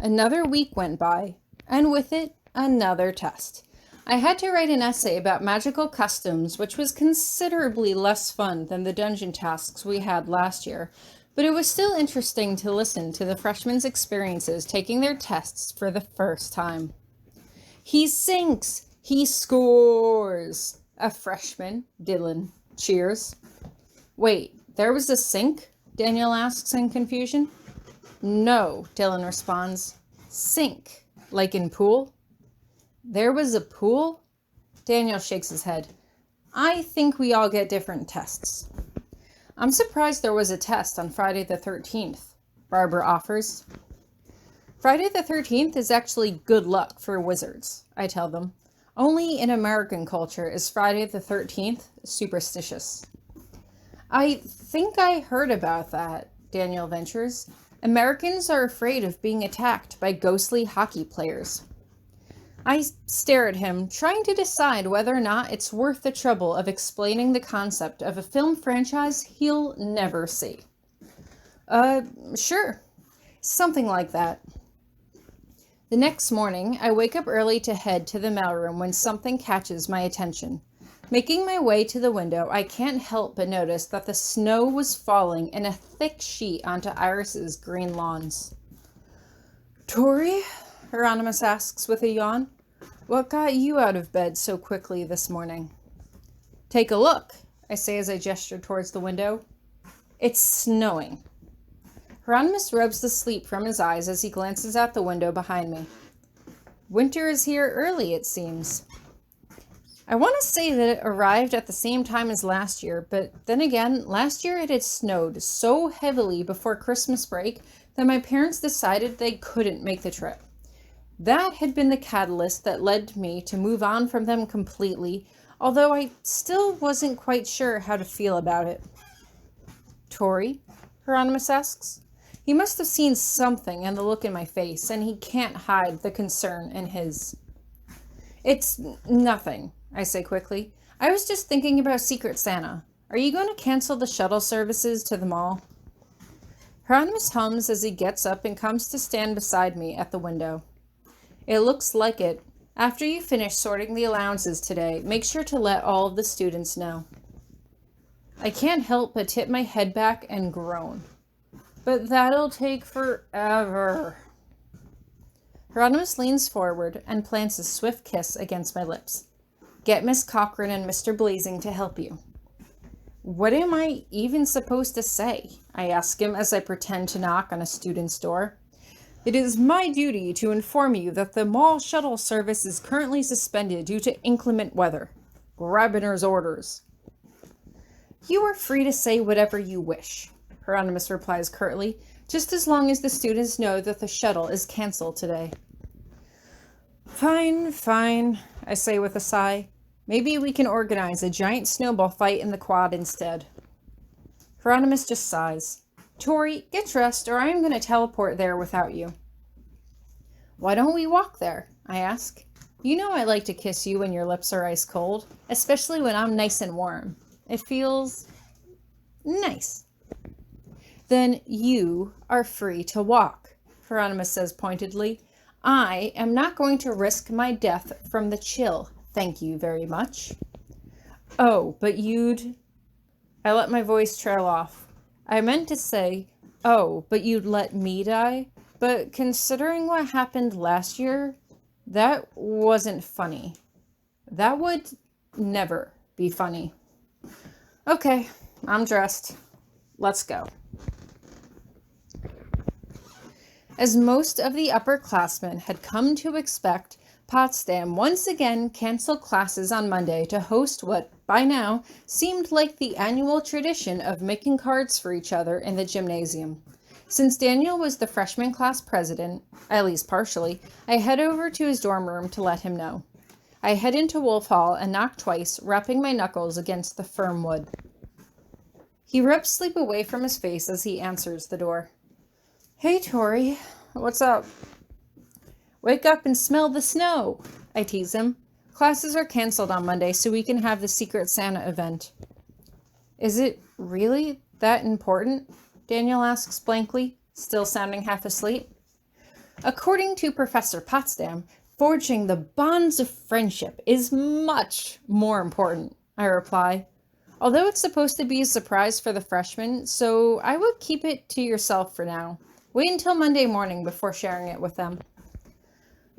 Another week went by, and with it, another test. I had to write an essay about magical customs, which was considerably less fun than the dungeon tasks we had last year, but it was still interesting to listen to the freshmen' experiences taking their tests for the first time. He sinks! He scores! A freshman, Dylan, cheers. Wait, there was a sink? Daniel asks in confusion. No, Dylan responds. Sink. Like in pool? There was a pool? Daniel shakes his head. I think we all get different tests. I'm surprised there was a test on Friday the 13th, Barbara offers. Friday the 13th is actually good luck for wizards, I tell them. Only in American culture is Friday the 13th superstitious. I think I heard about that, Daniel ventures. Americans are afraid of being attacked by ghostly hockey players. I stare at him, trying to decide whether or not it's worth the trouble of explaining the concept of a film franchise he'll never see. Sure. Something like that. The next morning, I wake up early to head to the mailroom when something catches my attention. Making my way to the window, I can't help but notice that the snow was falling in a thick sheet onto Iris's green lawns. Tori? Hieronymous asks with a yawn. What got you out of bed so quickly this morning? Take a look, I say as I gesture towards the window. It's snowing. Hieronymous rubs the sleep from his eyes as he glances out the window behind me. Winter is here early, it seems. I want to say that it arrived at the same time as last year, but then again, last year it had snowed so heavily before Christmas break that my parents decided they couldn't make the trip. That had been the catalyst that led me to move on from them completely, although I still wasn't quite sure how to feel about it. Tori? Hieronymous asks. He must have seen something in the look in my face, and he can't hide the concern in his. It's nothing, I say quickly. I was just thinking about Secret Santa. Are you going to cancel the shuttle services to the mall? Hieronymous hums as he gets up and comes to stand beside me at the window. It looks like it. After you finish sorting the allowances today, make sure to let all of the students know. I can't help but tip my head back and groan. But that'll take forever. Hieronymous leans forward and plants a swift kiss against my lips. Get Miss Cochran and Mr. Blazing to help you. What am I even supposed to say? I ask him as I pretend to knock on a student's door. It is my duty to inform you that the mall shuttle service is currently suspended due to inclement weather. Grabiner's orders. You are free to say whatever you wish, Hieronymous replies curtly, just as long as the students know that the shuttle is canceled today. Fine, I say with a sigh. Maybe we can organize a giant snowball fight in the quad instead. Hieronymous just sighs. Tori, get dressed or I am going to teleport there without you. Why don't we walk there? I ask. You know I like to kiss you when your lips are ice cold, especially when I'm nice and warm. It feels nice. Then you are free to walk, Hieronymous says pointedly. I am not going to risk my death from the chill, thank you very much. Oh, but you'd... I let my voice trail off. I meant to say, oh, but you'd let me die? But considering what happened last year, that wasn't funny. That would never be funny. Okay, I'm dressed. Let's go. As most of the upperclassmen had come to expect, Potsdam once again canceled classes on Monday to host what, by now, seemed like the annual tradition of making cards for each other in the gymnasium. Since Daniel was the freshman class president, at least partially, I head over to his dorm room to let him know. I head into Wolf Hall and knock twice, rapping my knuckles against the firm wood. He rubs sleep away from his face as he answers the door. Hey, Tori. What's up? Wake up and smell the snow, I tease him. Classes are canceled on Monday so we can have the Secret Santa event. Is it really that important? Daniel asks blankly, still sounding half asleep. According to Professor Potsdam, forging the bonds of friendship is much more important, I reply. Although it's supposed to be a surprise for the freshmen, so I would keep it to yourself for now. Wait until Monday morning before sharing it with them.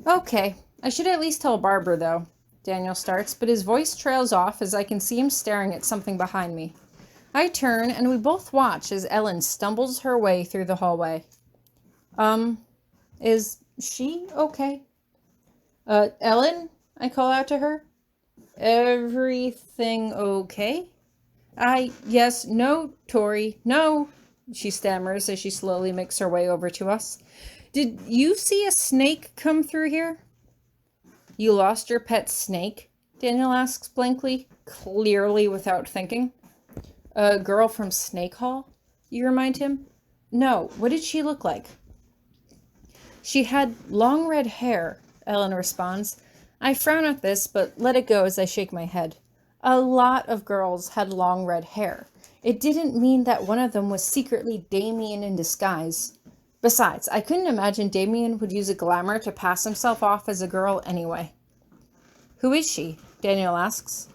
Okay, I should at least tell Barbara, though. Daniel starts, but his voice trails off as I can see him staring at something behind me. I turn, and we both watch as Ellen stumbles her way through the hallway. Is she okay? Ellen? I call out to her. Everything okay? Yes, no, Tori, no, she stammers as she slowly makes her way over to us. Did you see a snake come through here? You lost your pet snake? Daniel asks blankly, clearly without thinking. A girl from Snake Hall? You remind him. No, what did she look like? She had long red hair, Ellen responds. I frown at this, but let it go as I shake my head. A lot of girls had long red hair. It didn't mean that one of them was secretly Damien in disguise. Besides, I couldn't imagine Damien would use a glamour to pass himself off as a girl anyway. Who is she? Daniel asks.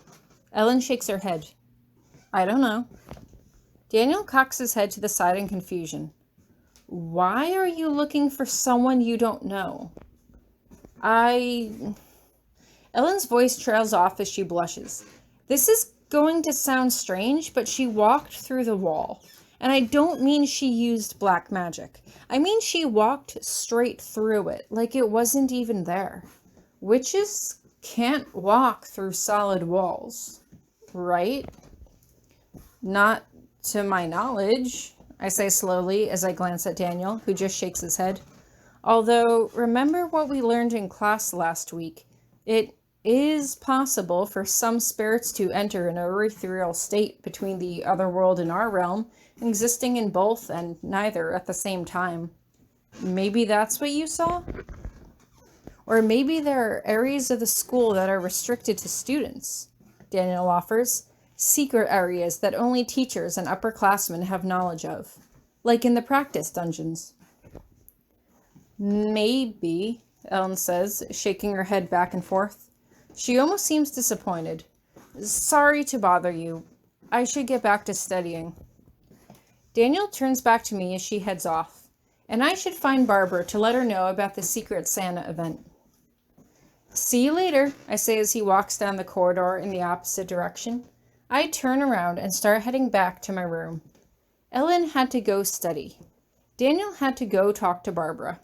Ellen shakes her head. I don't know. Daniel cocks his head to the side in confusion. Why are you looking for someone you don't know? Ellen's voice trails off as she blushes. This is going to sound strange, but she walked through the wall. And I don't mean she used black magic. I mean she walked straight through it, like it wasn't even there. Witches can't walk through solid walls, right? Not to my knowledge, I say slowly as I glance at Daniel, who just shakes his head. Although, remember what we learned in class last week. It is possible for some spirits to enter an ethereal state between the other world and our realm, existing in both and neither at the same time. Maybe that's what you saw? Or maybe there are areas of the school that are restricted to students, Daniel offers. Secret areas that only teachers and upperclassmen have knowledge of, like in the practice dungeons. Maybe, Ellen says, shaking her head back and forth. She almost seems disappointed. Sorry to bother you. I should get back to studying. Daniel turns back to me as she heads off, and I should find Barbara to let her know about the Secret Santa event. See you later, I say as he walks down the corridor in the opposite direction. I turn around and start heading back to my room. Ellen had to go study. Daniel had to go talk to Barbara.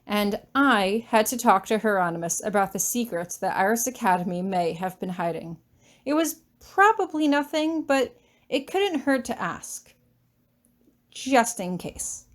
And I had to talk to Hieronymous about the secrets that Iris Academy may have been hiding. It was probably nothing, but it couldn't hurt to ask. Just in case.